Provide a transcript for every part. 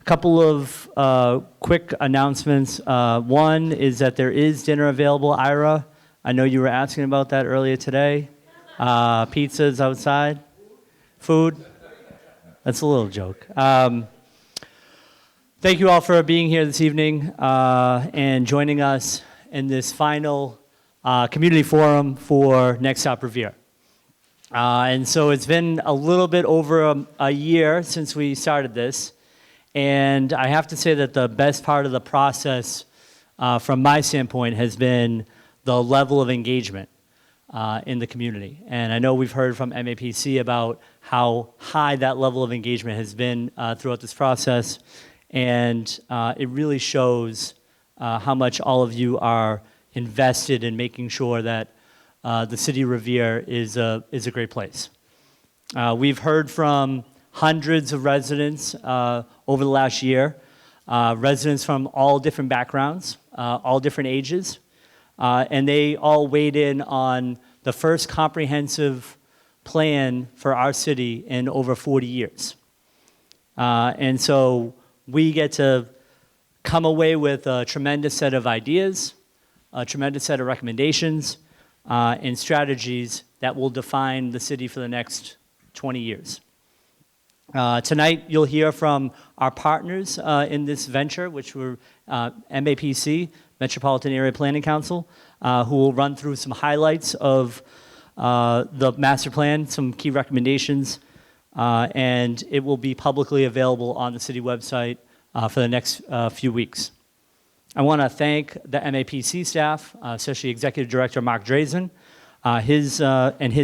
Couple of quick announcements. One is that there is dinner available. Ira, I know you were asking about that earlier today. Pizza's outside. Food. That's a little joke. Thank you all for being here this evening and joining us in this final community forum for Next Stop Revere. And so it's been a little bit over a year since we started this. And I have to say that the best part of the process, from my standpoint, has been the level of engagement in the community. And I know we've heard from MAPC about how high that level of engagement has been throughout this process. And it really shows how much all of you are invested in making sure that the city of Revere is a great place. We've heard from hundreds of residents over the last year, residents from all different backgrounds, all different ages, and they all weighed in on the first comprehensive plan for our city in over 40 years. And so we get to come away with a tremendous set of ideas, a tremendous set of recommendations, and strategies that will define the city for the next 20 years. Tonight, you'll hear from our partners in this venture, which were MAPC, Metropolitan Area Planning Council, who will run through some highlights of the master plan, some key recommendations, and it will be publicly available on the city website for the next few weeks. I want to thank the MAPC staff, especially Executive Director Mark Drazen, his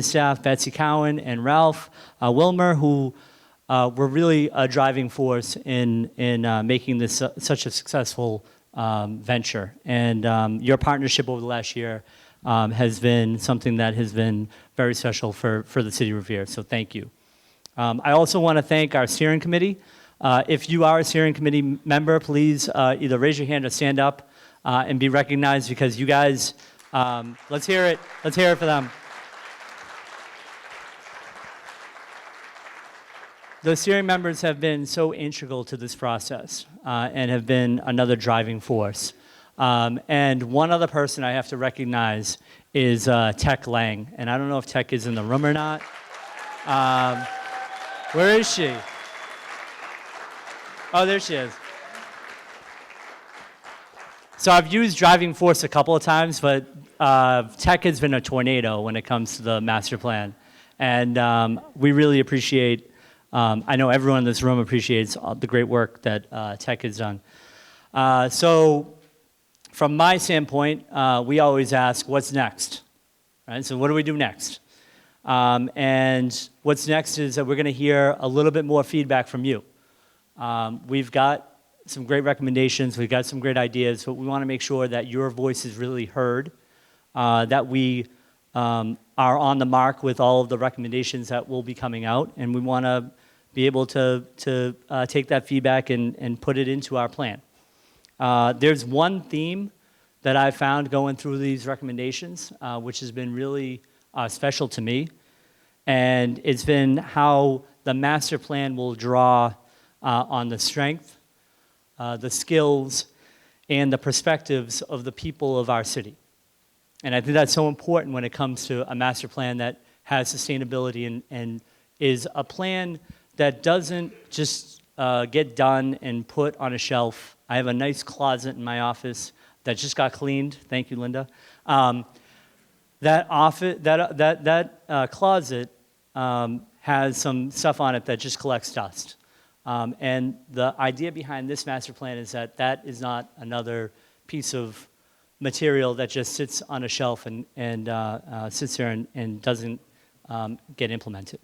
staff, Betsy Cowan and Ralph Wilmer, who were really a driving force in making this such a successful venture. And your partnership over the last year has been something that has been very special for the city of Revere, so thank you. I also want to thank our steering committee. If you are a steering committee member, please either raise your hand or stand up and be recognized, because you guys, let's hear it for them. The steering members have been so integral to this process and have been another driving force. And one other person I have to recognize is Tech Lang. And I don't know if Tech is in the room or not. Where is she? Oh, there she is. So I've used driving force a couple of times, but Tech has been a tornado when it comes to the master plan. And we really appreciate, I know everyone in this room appreciates the great work that Tech has done. So from my standpoint, we always ask, what's next? Right? So what do we do next? And what's next is that we're going to hear a little bit more feedback from you. We've got some great recommendations, we've got some great ideas, but we want to make sure that your voice is really heard, that we are on the mark with all of the recommendations that will be coming out, and we want to be able to take that feedback and put it into our plan. There's one theme that I found going through these recommendations, which has been really special to me, and it's been how the master plan will draw on the strength, the skills, and the perspectives of the people of our city. And I think that's so important when it comes to a master plan that has sustainability and is a plan that doesn't just get done and put on a shelf. I have a nice closet in my office that just got cleaned. Thank you, Linda. That closet has some stuff on it that just collects dust. And the idea behind this master plan is that is not another piece of material that just sits on a shelf and sits there and doesn't get implemented.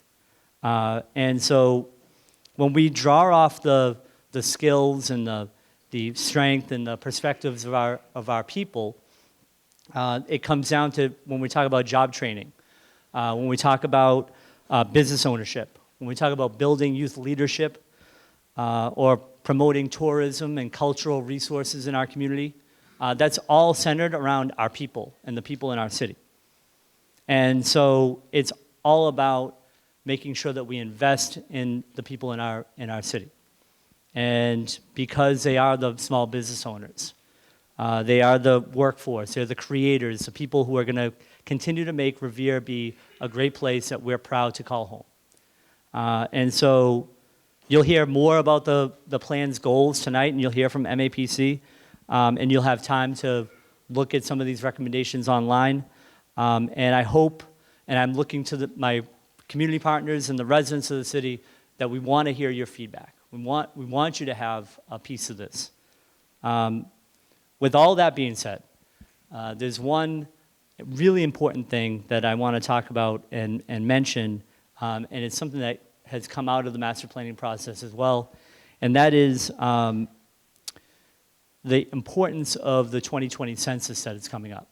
And so when we draw off the skills and the strength and the perspectives of our people, it comes down to when we talk about job training, when we talk about business ownership, when we talk about building youth leadership, or promoting tourism and cultural resources in our community, that's all centered around our people and the people in our city. And so it's all about making sure that we invest in the people in our city. And because they are the small business owners, they are the workforce, they're the creators, the people who are going to continue to make Revere be a great place that we're proud to call home. And so you'll hear more about the plan's goals tonight, and you'll hear from MAPC, and you'll have time to look at some of these recommendations online. And I hope, and I'm looking to my community partners and the residents of the city, that we want to hear your feedback. We want you to have a piece of this. With all that being said, there's one really important thing that I want to talk about and mention, and it's something that has come out of the master planning process as well, and that is the importance of the 2020 census that is coming up.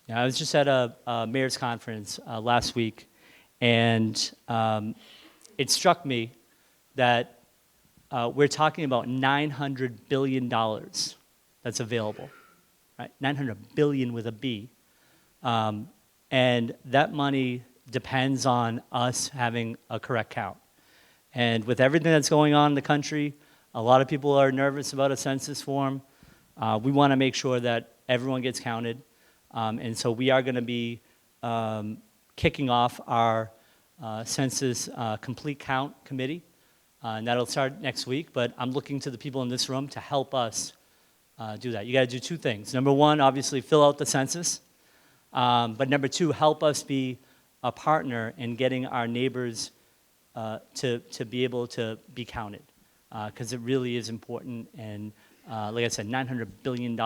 I was just at a mayor's conference last week, and it struck me that we're talking about $900 billion that's available, right? 900 billion with a B. And that money depends on us having a correct count. And with everything that's going on in the country, a lot of people are nervous about a census form. We want to make sure that everyone gets counted. And so we are going to be kicking off our census complete count committee. And that'll start next week, but I'm looking to the people in this room to help us do that. You got to do two things. Number one, obviously, fill out the census. But number two, help us be a partner in getting our neighbors to be able to be counted, because it really is important. And like I said, $900 billion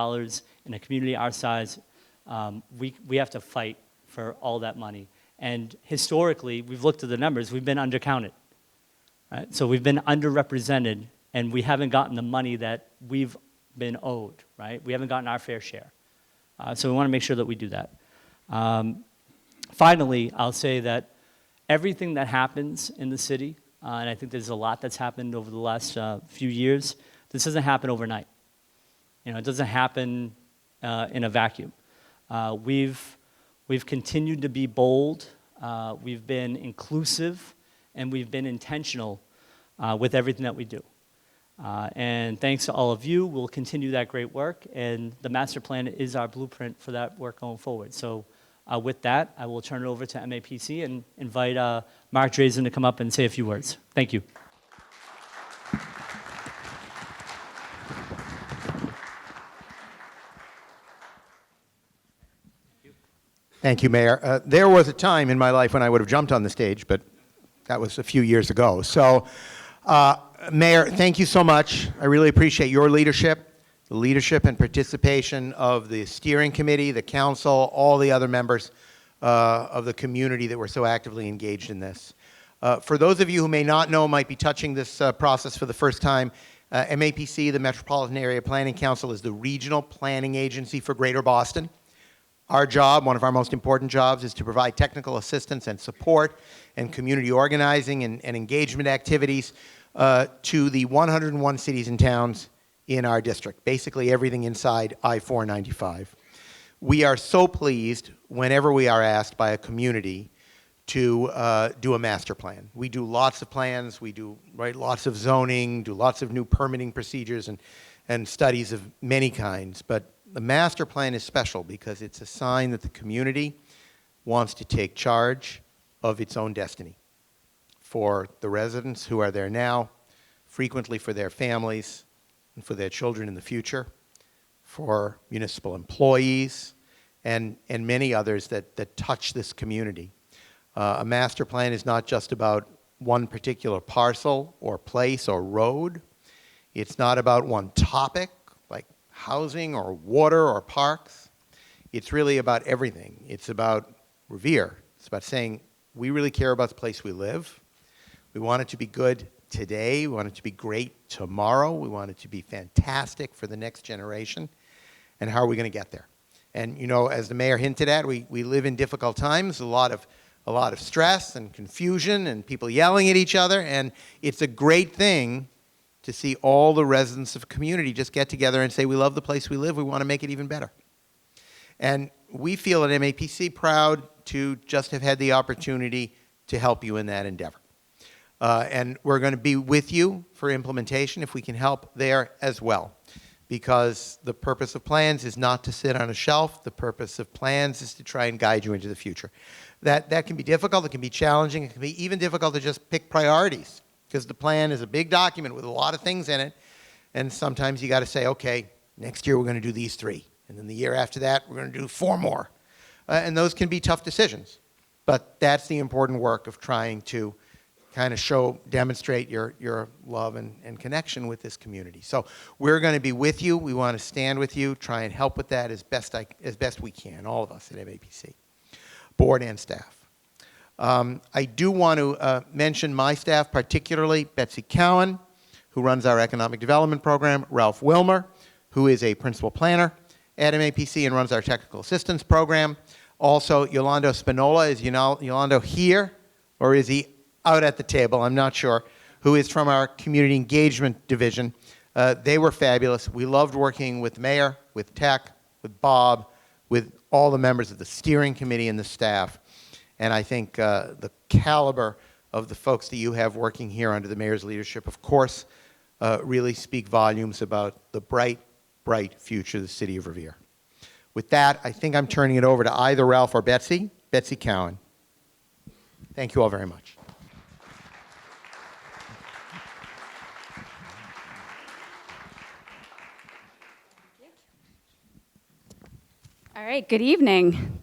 in a community our size, we have to fight for all that money. And historically, we've looked at the numbers, we've been undercounted. Right? So we've been underrepresented, and we haven't gotten the money that we've been owed, right? We haven't gotten our fair share. So we want to make sure that we do that. Finally, I'll say that everything that happens in the city, and I think there's a lot that's happened over the last few years, this doesn't happen overnight. It doesn't happen in a vacuum. We've continued to be bold, we've been inclusive, and we've been intentional with everything that we do. And thanks to all of you, we'll continue that great work, and the master plan is our blueprint for that work going forward. So with that, I will turn it over to MAPC and invite Mark Drazen to come up and say a few words. Thank you. Thank you, Mayor. There was a time in my life when I would have jumped on the stage, but that was a few years ago. So, Mayor, thank you so much. I really appreciate your leadership, the leadership and participation of the steering committee, the council, all the other members of the community that were so actively engaged in this. For those of you who may not know, might be touching this process for the first time, MAPC, the Metropolitan Area Planning Council, is the regional planning agency for Greater Boston. Our job, one of our most important jobs, is to provide technical assistance and support and community organizing and engagement activities to the 101 cities and towns in our district, basically everything inside I-495. We are so pleased whenever we are asked by a community to do a master plan. We do lots of plans, we do lots of zoning, do lots of new permitting procedures and studies of many kinds, but the master plan is special because it's a sign that the community wants to take charge of its own destiny for the residents who are there now, frequently for their families and for their children in the future, for municipal employees, and many others that touch this community. A master plan is not just about one particular parcel or place or road. It's not about one topic, like housing or water or parks. It's really about everything. It's about Revere. It's about saying, we really care about the place we live. We want it to be good today. We want it to be great tomorrow. We want it to be fantastic for the next generation. And how are we going to get there? And as the mayor hinted at, we live in difficult times, a lot of stress and confusion and people yelling at each other. And it's a great thing to see all the residents of a community just get together and say, we love the place we live, we want to make it even better. And we feel at MAPC proud to just have had the opportunity to help you in that endeavor. And we're going to be with you for implementation if we can help there as well. Because the purpose of plans is not to sit on a shelf. The purpose of plans is to try and guide you into the future. That can be difficult. It can be challenging. It can be even difficult to just pick priorities, because the plan is a big document with a lot of things in it. And sometimes you got to say, okay, next year we're going to do these 3. And then the year after that, we're going to do 4 more. And those can be tough decisions. But that's the important work of trying to kind of demonstrate your love and connection with this community. So we're going to be with you. We want to stand with you, try and help with that as best we can, all of us at MAPC, board and staff. I do want to mention my staff, particularly Betsy Cowan, who runs our economic development program, Ralph Wilmer, who is a principal planner at MAPC and runs our technical assistance program. Also, Yolando Spinola. Is Yolando here, or is he out at the table? I'm not sure. Who is from our community engagement division. They were fabulous. We loved working with the mayor, with tech, with Bob, with all the members of the steering committee and the staff. And I think the caliber of the folks that you have working here under the mayor's leadership, of course, really speak volumes about the bright, bright future of the city of Revere. With that, I think I'm turning it over to either Ralph or Betsy. Betsy Cowan. Thank you all very much. All right, good evening.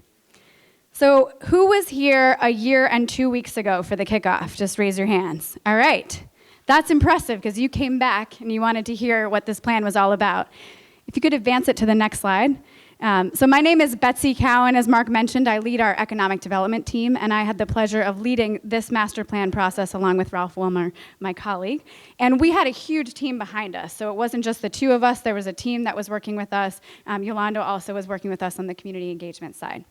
So who was here a year and 2 weeks ago for the kickoff? Just raise your hands. All right. That's impressive because you came back and you wanted to hear what this plan was all about. If you could advance it to the next slide. So my name is Betsy Cowan. As Mark mentioned, I lead our economic development team, and I had the pleasure of leading this master plan process along with Ralph Wilmer, my colleague. And we had a huge team behind us. So it wasn't just the 2 of us. There was a team that was working with us. Yolando also was working with us on the community engagement side.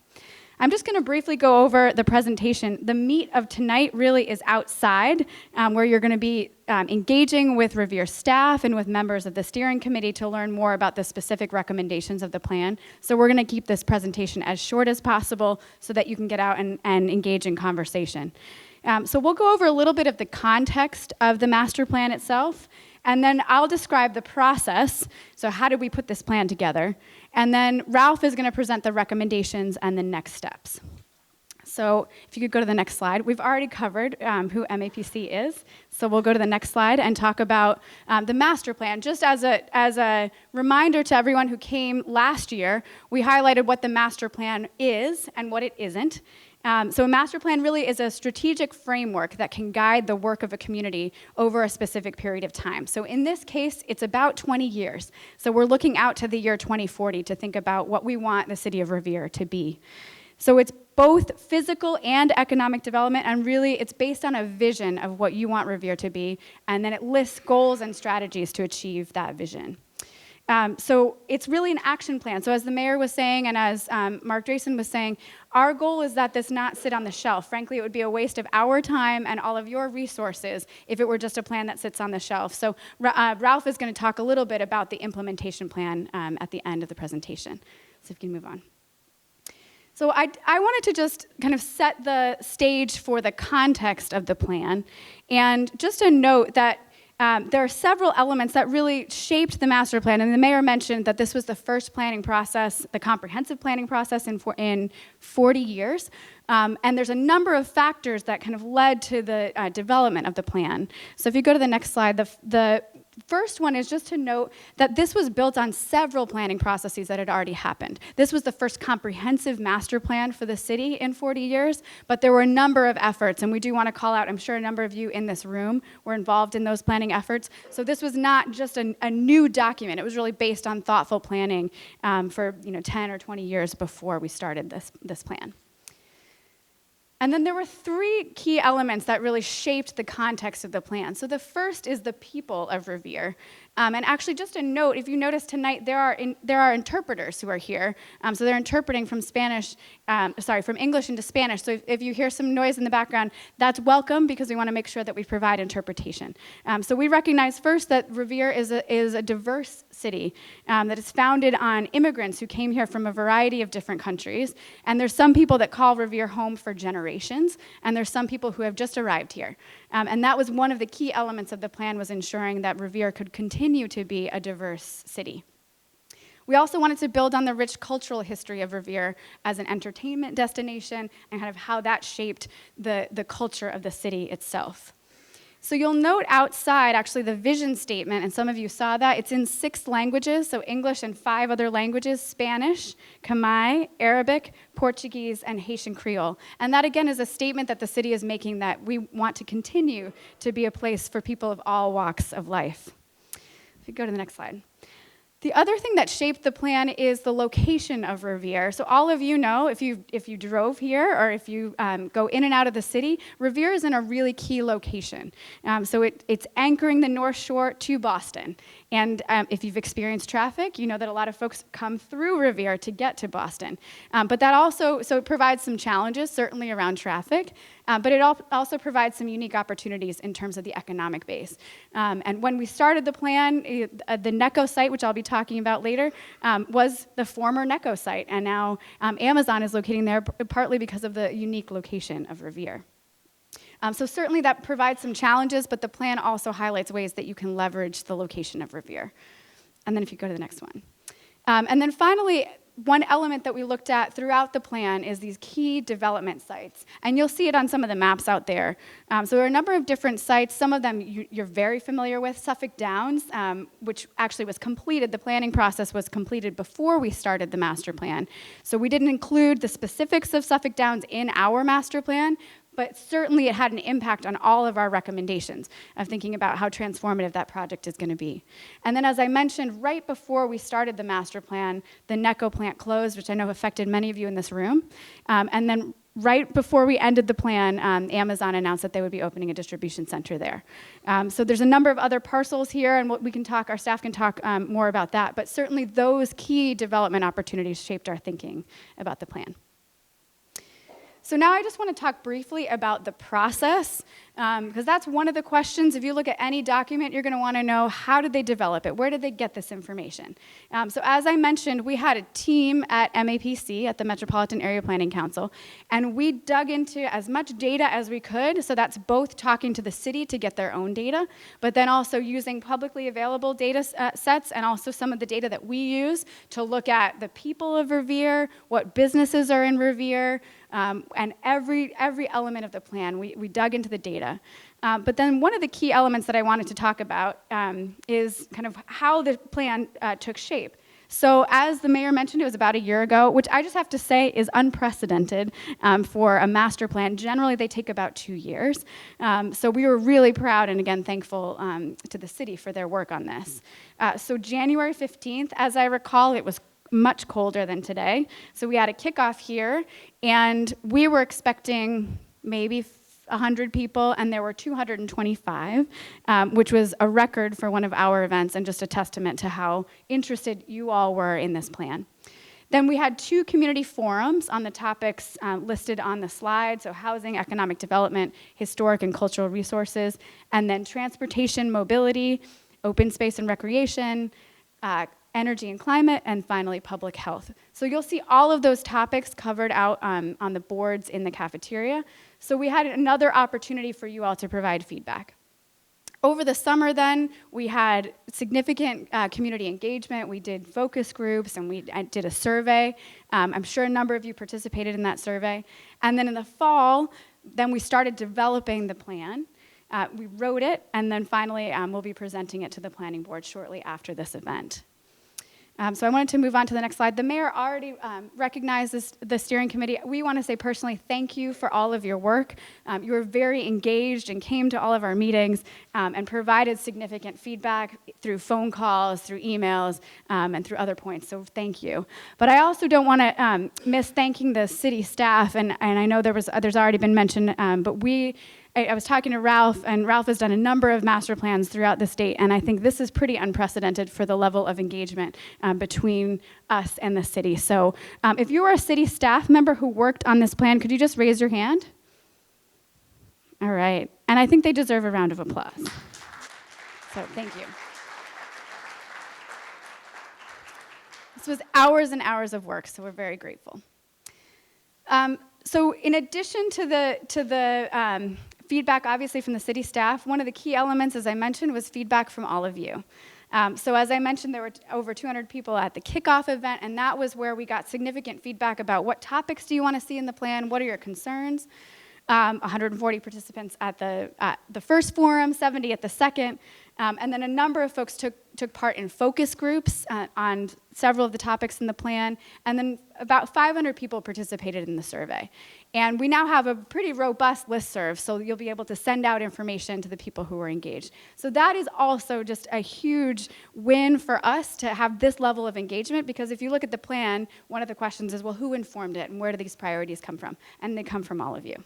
I'm just going to briefly go over the presentation. The meat of tonight really is outside, where you're going to be engaging with Revere staff and with members of the steering committee to learn more about the specific recommendations of the plan. So we're going to keep this presentation as short as possible so that you can get out and engage in conversation. So we'll go over a little bit of the context of the master plan itself, and then I'll describe the process. So how did we put this plan together? And then Ralph is going to present the recommendations and the next steps. So if you could go to the next slide. We've already covered who MAPC is. So we'll go to the next slide and talk about the master plan. Just as a reminder to everyone who came last year, we highlighted what the master plan is and what it isn't. So a master plan really is a strategic framework that can guide the work of a community over a specific period of time. So in this case, it's about 20 years. So we're looking out to the year 2040 to think about what we want the city of Revere to be. So it's both physical and economic development, and really it's based on a vision of what you want Revere to be, and then it lists goals and strategies to achieve that vision. So it's really an action plan. So as the mayor was saying, and as Mark Drayson was saying, our goal is that this not sit on the shelf. Frankly, it would be a waste of our time and all of your resources if it were just a plan that sits on the shelf. So Ralph is going to talk a little bit about the implementation plan at the end of the presentation. So if you can move on. So I wanted to just kind of set the stage for the context of the plan. And just a note that there are several elements that really shaped the master plan, and the mayor mentioned that this was the first planning process, the comprehensive planning process in 40 years, and there's a number of factors that kind of led to the development of the plan. So if you go to the next slide, the first one is just to note that this was built on several planning processes that had already happened. This was the first comprehensive master plan for the city in 40 years, but there were a number of efforts, and we do want to call out, I'm sure a number of you in this room were involved in those planning efforts. So this was not just a new document. It was really based on thoughtful planning for 10 or 20 years before we started this plan. And then there were 3 key elements that really shaped the context of the plan. So the first is the people of Revere. And actually, just a note, if you notice tonight, there are interpreters who are here. So they're interpreting from from English into Spanish. So if you hear some noise in the background, that's welcome because we want to make sure that we provide interpretation. So we recognize first that Revere is a diverse city that is founded on immigrants who came here from a variety of different countries. And there's some people that call Revere home for generations, and there's some people who have just arrived here. And that was one of the key elements of the plan, was ensuring that Revere could continue to be a diverse city. We also wanted to build on the rich cultural history of Revere as an entertainment destination and kind of how that shaped the culture of the city itself. So you'll note outside, actually, the vision statement, and some of you saw that. It's in 6 languages, so English and 5 other languages: Spanish, Khmer, Arabic, Portuguese, and Haitian Creole. And that, again, is a statement that the city is making, that we want to continue to be a place for people of all walks of life. If you go to the next slide. The other thing that shaped the plan is the location of Revere. So all of you know, if you drove here or if you go in and out of the city, Revere is in a really key location. So it's anchoring the North Shore to Boston. And if you've experienced traffic, you know that a lot of folks come through Revere to get to Boston. But that also, so it provides some challenges, certainly around traffic, but it also provides some unique opportunities in terms of the economic base. And when we started the plan, the Necco site, which I'll be talking about later, was the former Necco site. And now Amazon is locating there partly because of the unique location of Revere. So certainly that provides some challenges, but the plan also highlights ways that you can leverage the location of Revere. And then if you go to the next one. And then finally, one element that we looked at throughout the plan is these key development sites. And you'll see it on some of the maps out there. So there are a number of different sites. Some of them you're very familiar with. Suffolk Downs, which actually was completed, the planning process was completed before we started the master plan. So we didn't include the specifics of Suffolk Downs in our master plan, but certainly it had an impact on all of our recommendations of thinking about how transformative that project is going to be. And then, as I mentioned, right before we started the master plan, the Necco plant closed, which I know affected many of you in this room. And then right before we ended the plan, Amazon announced that they would be opening a distribution center there. So there's a number of other parcels here, and what we can talk, our staff can talk more about that, but certainly those key development opportunities shaped our thinking about the plan. So now I just want to talk briefly about the process, because that's one of the questions. If you look at any document, you're going to want to know, how did they develop it? Where did they get this information? So as I mentioned, we had a team at MAPC, at the Metropolitan Area Planning Council, and we dug into as much data as we could. So that's both talking to the city to get their own data, but then also using publicly available data sets, and also some of the data that we use to look at the people of Revere, what businesses are in Revere, and every element of the plan, we dug into the data. But then one of the key elements that I wanted to talk about is kind of how the plan took shape. So as the mayor mentioned, it was about a year ago, which I just have to say is unprecedented for a master plan. Generally, they take about 2 years. So we were really proud and, again, thankful to the city for their work on this. So January 15th, as I recall, it was much colder than today. So we had a kickoff here, and we were expecting maybe 100 people, and there were 225, which was a record for one of our events and just a testament to how interested you all were in this plan. Then we had 2 community forums on the topics listed on the slide, so housing, economic development, historic and cultural resources, and then transportation, mobility, open space and recreation, energy and climate, and finally public health. So you'll see all of those topics covered out on the boards in the cafeteria. So we had another opportunity for you all to provide feedback. Over the summer then, we had significant community engagement. We did focus groups, and we did a survey. I'm sure a number of you participated in that survey. And then in the fall, then we started developing the plan. We wrote it, and then finally we'll be presenting it to the planning board shortly after this event. So I wanted to move on to the next slide. The mayor already recognizes the steering committee. We want to say personally thank you for all of your work. You were very engaged and came to all of our meetings and provided significant feedback through phone calls, through emails, and through other points, so thank you. But I also don't want to miss thanking the city staff, and I know there's already been mentioned, but I was talking to Ralph, and Ralph has done a number of master plans throughout the state, and I think this is pretty unprecedented for the level of engagement between us and the city. So if you were a city staff member who worked on this plan, could you just raise your hand? All right, and I think they deserve a round of applause. So thank you. This was hours and hours of work, so we're very grateful. So in addition to the feedback, obviously, from the city staff. One of the key elements, as I mentioned, was feedback from all of you. So as I mentioned, there were over 200 people at the kickoff event, and that was where we got significant feedback about what topics do you want to see in the plan, what are your concerns. 140 participants at the first forum, 70 at the second, and then a number of folks took part in focus groups on several of the topics in the plan, and then about 500 people participated in the survey. And we now have a pretty robust listserv, so you'll be able to send out information to the people who were engaged. So that is also just a huge win for us to have this level of engagement, because if you look at the plan, one of the questions is, well, who informed it, and where do these priorities come from? And they come from all of you.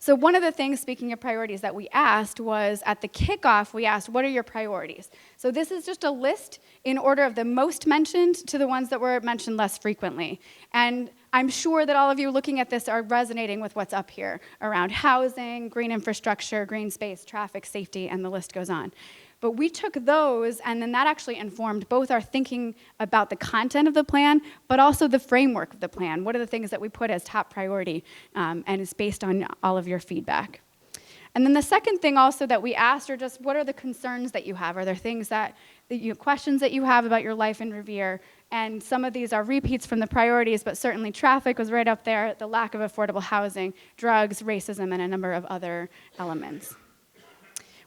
So one of the things, speaking of priorities, that we asked was, at the kickoff, we asked, what are your priorities? So this is just a list in order of the most mentioned to the ones that were mentioned less frequently. And I'm sure that all of you looking at this are resonating with what's up here around housing, green infrastructure, green space, traffic, safety, and the list goes on. But we took those, and then that actually informed both our thinking about the content of the plan, but also the framework of the plan. What are the things that we put as top priority, and it's based on all of your feedback. And then the second thing also that we asked are just, what are the concerns that you have? Are there things questions that you have about your life in Revere? And some of these are repeats from the priorities, but certainly traffic was right up there, the lack of affordable housing, drugs, racism, and a number of other elements.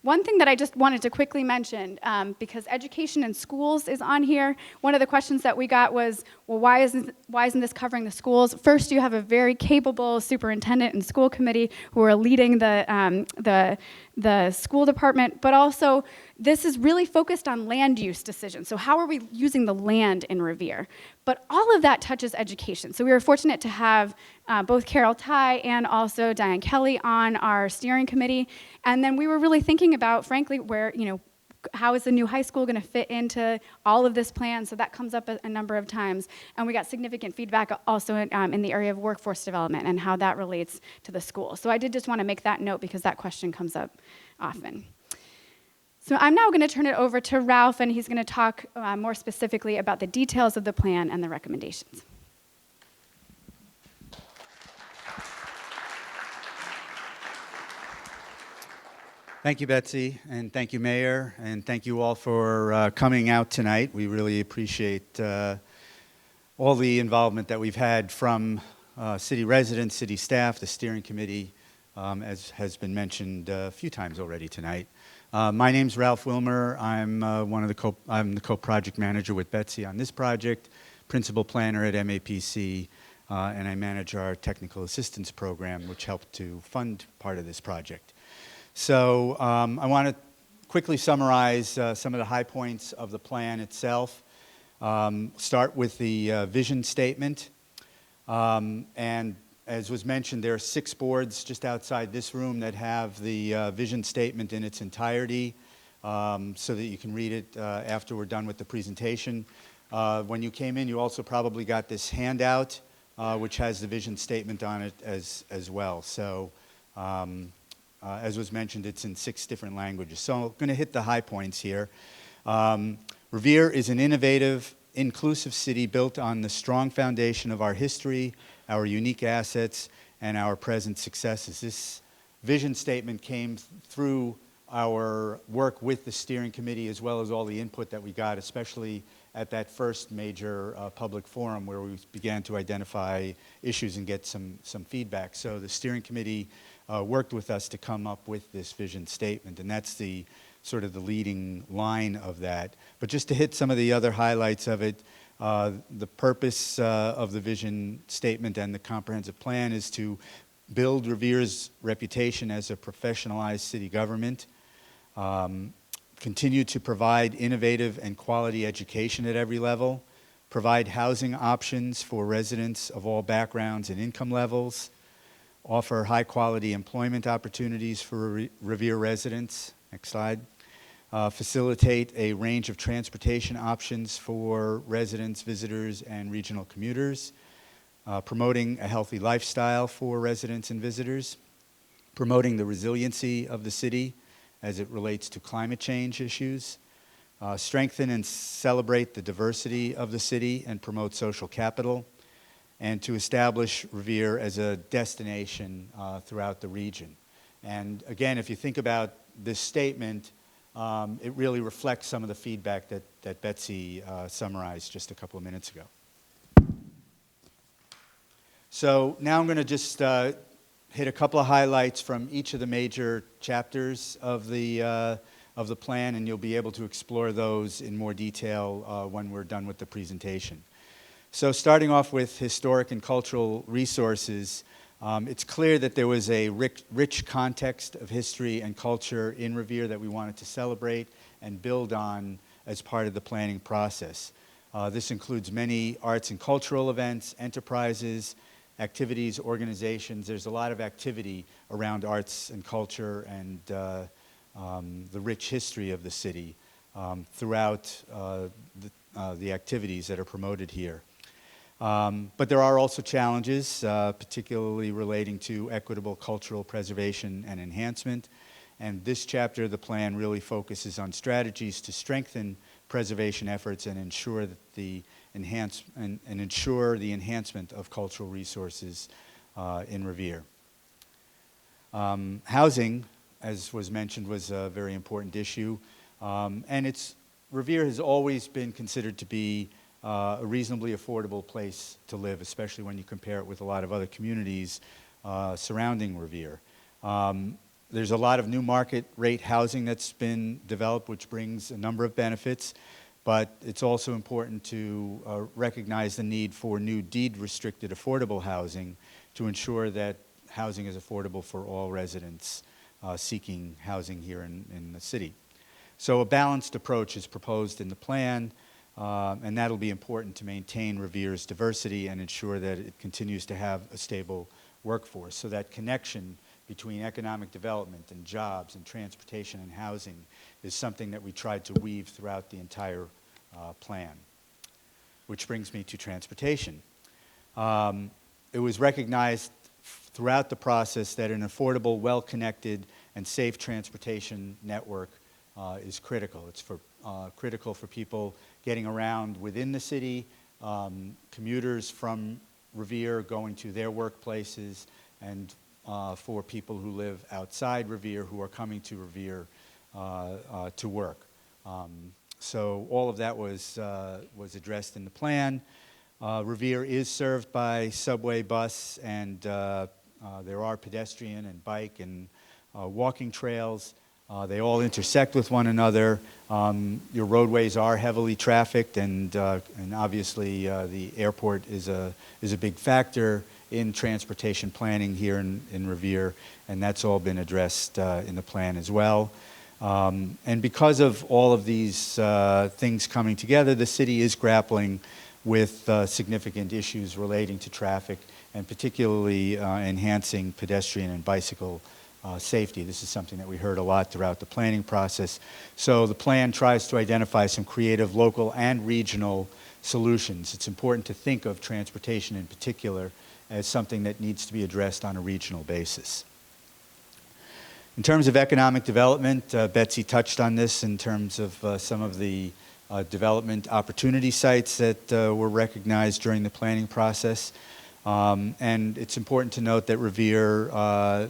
One thing that I just wanted to quickly mention, because education in schools is on here, one of the questions that we got was, well, why isn't this covering the schools? First, you have a very capable superintendent and school committee who are leading the school department, but also this is really focused on land use decisions. So how are we using the land in Revere? But all of that touches education. So we were fortunate to have both Carol Ty and also Diane Kelly on our steering committee. And then we were really thinking about, frankly, how is the new high school going to fit into all of this plan? So that comes up a number of times. And we got significant feedback also in the area of workforce development and how that relates to the school. So I did just want to make that note because that question comes up often. So I'm now going to turn it over to Ralph, and he's going to talk more specifically about the details of the plan and the recommendations. Thank you, Betsy, and thank you, Mayor, and thank you all for coming out tonight. We really appreciate all the involvement that we've had from city residents, city staff, the steering committee, as has been mentioned a few times already tonight. My name's Ralph Wilmer. I'm the co-project manager with Betsy on this project, principal planner at MAPC, and I manage our technical assistance program, which helped to fund part of this project. So I want to quickly summarize some of the high points of the plan itself. Start with the vision statement. And as was mentioned, there are 6 boards just outside this room that have the vision statement in its entirety, so that you can read it after we're done with the presentation. When you came in, you also probably got this handout, which has the vision statement on it as well. So as was mentioned, it's in 6 different languages. So I'm going to hit the high points here. Revere is an innovative, inclusive city built on the strong foundation of our history, our unique assets, and our present successes. This vision statement came through our work with the steering committee, as well as all the input that we got, especially at that first major public forum where we began to identify issues and get some feedback. So the steering committee worked with us to come up with this vision statement, and that's the sort of the leading line of that. But just to hit some of the other highlights of it, the purpose of the vision statement and the comprehensive plan is to build Revere's reputation as a professionalized city government, continue to provide innovative and quality education at every level, provide housing options for residents of all backgrounds and income levels, offer high-quality employment opportunities for Revere residents. Next slide. Facilitate a range of transportation options for residents, visitors, and regional commuters, promoting a healthy lifestyle for residents and visitors, promoting the resiliency of the city as it relates to climate change issues, strengthen and celebrate the diversity of the city and promote social capital, and to establish Revere as a destination throughout the region. And again, if you think about this statement, it really reflects some of the feedback that Betsy summarized just a couple of minutes ago. So now I'm going to just hit a couple of highlights from each of the major chapters of the plan, and you'll be able to explore those in more detail when we're done with the presentation. So starting off with historic and cultural resources, it's clear that there was a rich context of history and culture in Revere that we wanted to celebrate and build on as part of the planning process. This includes many arts and cultural events, enterprises, activities, organizations. There's a lot of activity around arts and culture and the rich history of the city throughout the activities that are promoted here. But there are also challenges, particularly relating to equitable cultural preservation and enhancement. And this chapter of the plan really focuses on strategies to strengthen preservation efforts and ensure that the enhancement of cultural resources in Revere. Housing, as was mentioned, was a very important issue. And Revere has always been considered to be a reasonably affordable place to live, especially when you compare it with a lot of other communities surrounding Revere. There's a lot of new market rate housing that's been developed, which brings a number of benefits, but it's also important to recognize the need for new deed-restricted affordable housing to ensure that housing is affordable for all residents seeking housing here in the city. So a balanced approach is proposed in the plan, and that'll be important to maintain Revere's diversity and ensure that it continues to have a stable workforce. So that connection between economic development and jobs and transportation and housing is something that we tried to weave throughout the entire plan. Which brings me to transportation. It was recognized throughout the process that an affordable, well-connected, and safe transportation network is critical. It's critical for people getting around within the city, commuters from Revere going to their workplaces, and for people who live outside Revere who are coming to Revere to work. So all of that was addressed in the plan. Revere is served by subway, bus, and there are pedestrian and bike and walking trails. They all intersect with one another. Your roadways are heavily trafficked, and obviously the airport is a big factor in transportation planning here in Revere, and that's all been addressed in the plan as well. And because of all of these things coming together, the city is grappling with significant issues relating to traffic and particularly enhancing pedestrian and bicycle safety. This is something that we heard a lot throughout the planning process. So the plan tries to identify some creative local and regional solutions. It's important to think of transportation in particular as something that needs to be addressed on a regional basis. In terms of economic development, Betsy touched on this in terms of some of the development opportunity sites that were recognized during the planning process. And it's important to note that Revere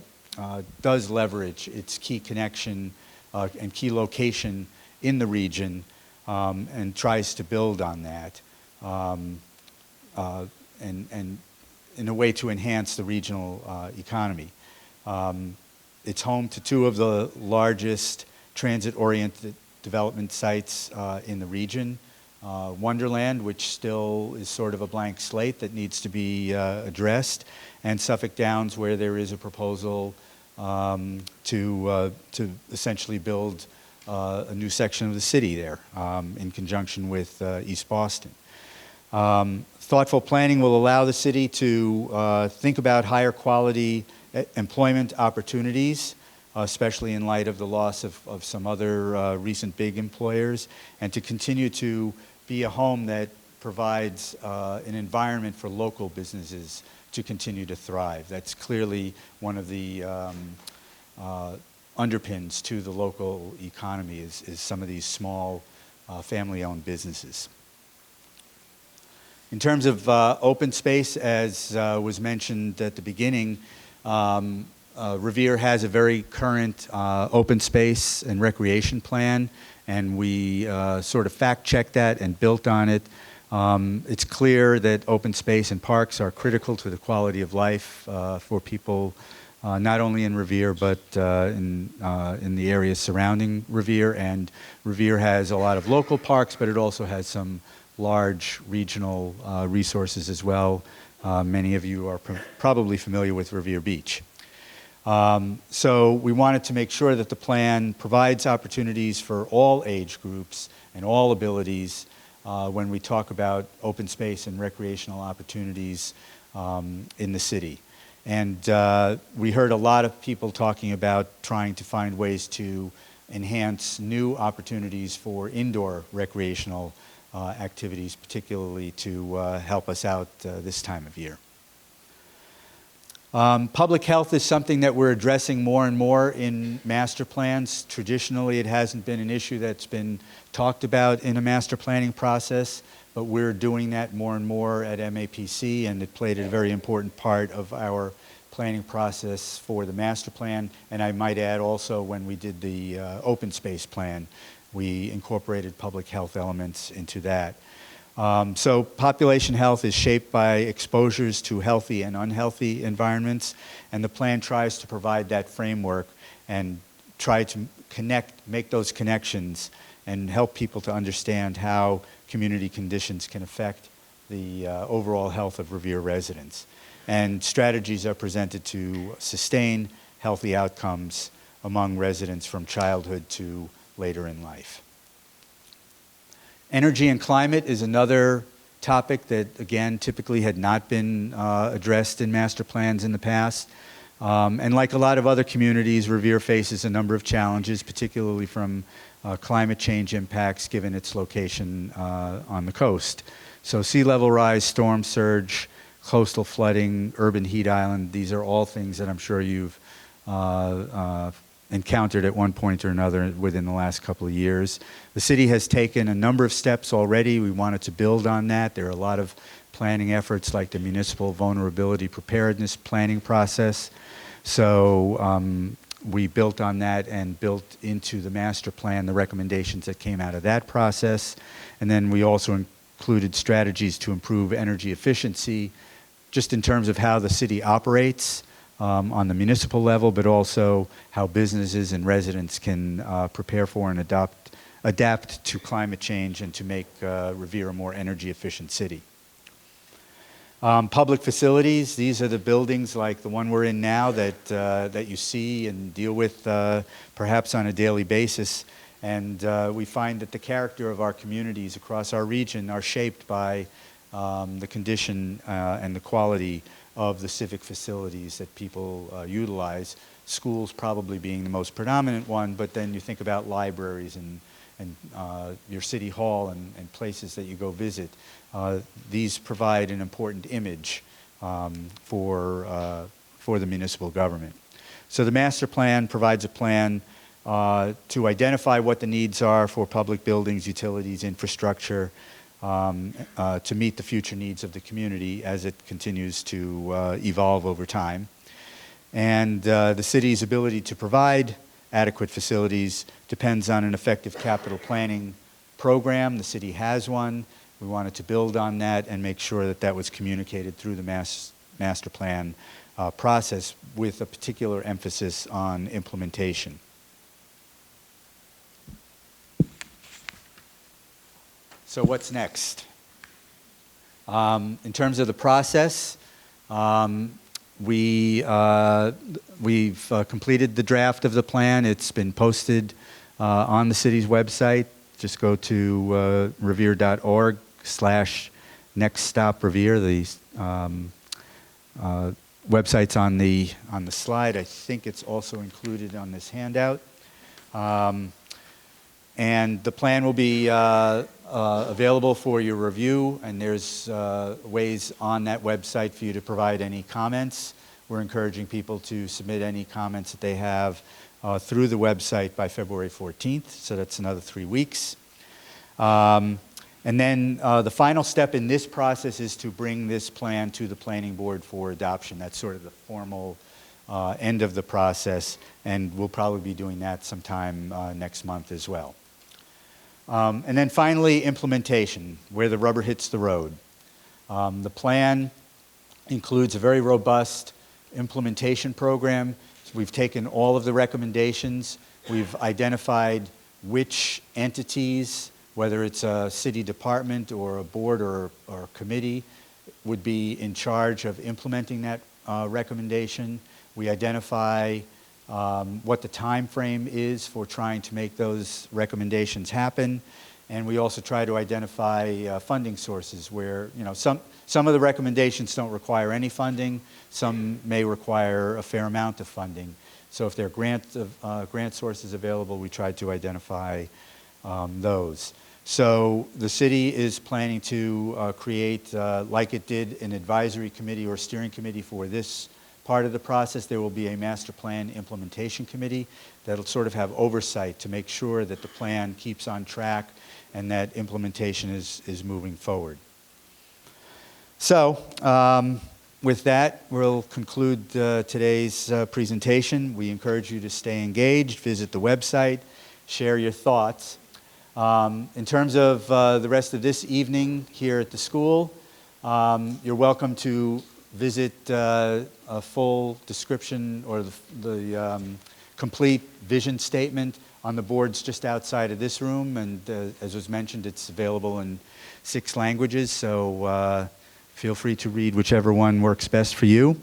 does leverage its key connection and key location in the region and tries to build on that and in a way to enhance the regional economy. It's home to two of the largest transit-oriented development sites in the region. Wonderland, which still is sort of a blank slate that needs to be addressed, and Suffolk Downs, where there is a proposal to essentially build a new section of the city there in conjunction with East Boston. Thoughtful planning will allow the city to think about higher quality employment opportunities, especially in light of the loss of some other recent big employers, and to continue to be a home that provides an environment for local businesses to continue to thrive. That's clearly one of the underpins to the local economy is some of these small family-owned businesses. In terms of open space, as was mentioned at the beginning, Revere has a very current open space and recreation plan, and we sort of fact-checked that and built on it. It's clear that open space and parks are critical to the quality of life for people not only in Revere but in the areas surrounding Revere. And Revere has a lot of local parks, but it also has some large regional resources as well. Many of you are probably familiar with Revere Beach. So we wanted to make sure that the plan provides opportunities for all age groups and all abilities when we talk about open space and recreational opportunities in the city. And we heard a lot of people talking about trying to find ways to enhance new opportunities for indoor recreational activities, particularly to help us out this time of year. Public health is something that we're addressing more and more in master plans. Traditionally, it hasn't been an issue that's been talked about in a master planning process, but we're doing that more and more at MAPC, and it played a very important part of our planning process for the master plan. And I might add also, when we did the open space plan, we incorporated public health elements into that. So population health is shaped by exposures to healthy and unhealthy environments, and the plan tries to provide that framework and try to make those connections and help people to understand how community conditions can affect the overall health of Revere residents. And strategies are presented to sustain healthy outcomes among residents from childhood to later in life. Energy and climate is another topic that, again, typically had not been addressed in master plans in the past. And like a lot of other communities, Revere faces a number of challenges, particularly from climate change impacts given its location on the coast. So sea level rise, storm surge, coastal flooding, urban heat island, these are all things that I'm sure you've encountered at one point or another within the last couple of years. The city has taken a number of steps already. We wanted to build on that. There are a lot of planning efforts like the Municipal Vulnerability Preparedness Planning process. So we built on that and built into the master plan the recommendations that came out of that process. And then we also included strategies to improve energy efficiency, just in terms of how the city operates on the municipal level, but also how businesses and residents can prepare for and adapt to climate change and to make Revere a more energy efficient city. Public facilities, these are the buildings like the one we're in now that you see and deal with perhaps on a daily basis. And we find that the character of our communities across our region are shaped by the condition and the quality of the civic facilities that people utilize, schools probably being the most predominant one, but then you think about libraries and your city hall and places that you go visit. These provide an important image for the municipal government. So the master plan provides a plan to identify what the needs are for public buildings, utilities, infrastructure, to meet the future needs of the community as it continues to evolve over time. And the city's ability to provide adequate facilities depends on an effective capital planning program. The city has one. We wanted to build on that and make sure that that was communicated through the master plan process with a particular emphasis on implementation. So what's next? In terms of the process, we've completed the draft of the plan. It's been posted on the city's website. Just go to revere.org/nextstoprevere. The website's on the slide. I think it's also included on this handout. And the plan will be available for your review, and there's ways on that website for you to provide any comments. We're encouraging people to submit any comments that they have through the website by February 14th, so that's another 3 weeks. And then the final step in this process is to bring this plan to the planning board for adoption. That's sort of the formal end of the process, and we'll probably be doing that sometime next month as well. And then finally, implementation, where the rubber hits the road. The plan includes a very robust implementation program. So we've taken all of the recommendations. We've identified which entities, whether it's a city department or a board or committee, would be in charge of implementing that recommendation. We identify what the time frame is for trying to make those recommendations happen. And we also try to identify funding sources where, some of the recommendations don't require any funding. Some may require a fair amount of funding. So if there are grant sources available, we try to identify those. So the city is planning to create, like it did, an advisory committee or steering committee for this part of the process. There will be a master plan implementation committee that'll sort of have oversight to make sure that the plan keeps on track and that implementation is moving forward. So with that, we'll conclude today's presentation. We encourage you to stay engaged, visit the website, share your thoughts. In terms of the rest of this evening here at the school, you're welcome to visit a full description or the complete vision statement on the boards just outside of this room. And as was mentioned, it's available in 6 languages. So feel free to read whichever one works best for you.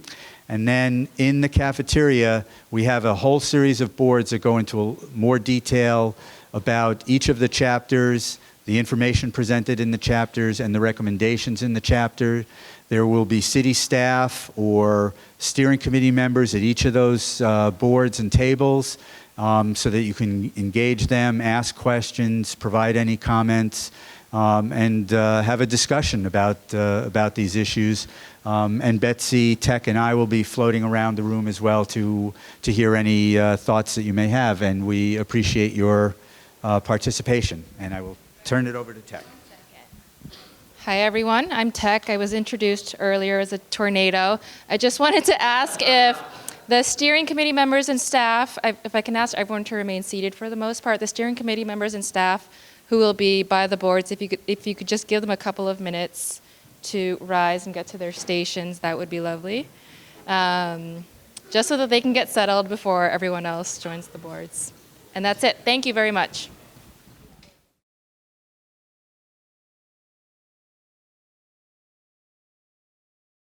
And then in the cafeteria, we have a whole series of boards that go into more detail about each of the chapters, the information presented in the chapters, and the recommendations in the chapter. There will be city staff or steering committee members at each of those boards and tables so that you can engage them, ask questions, provide any comments, and have a discussion about these issues. And Betsy, Tech, and I will be floating around the room as well to hear any thoughts that you may have, and we appreciate your participation. And I will turn it over to Tech. Hi everyone, I'm Tech. I was introduced earlier as a tornado. I just wanted to ask if the steering committee members and staff, if I can ask everyone to remain seated for the most part, the steering committee members and staff who will be by the boards, if you could just give them a couple of minutes to rise and get to their stations, that would be lovely. Just so that they can get settled before everyone else joins the boards. And that's it. Thank you very much.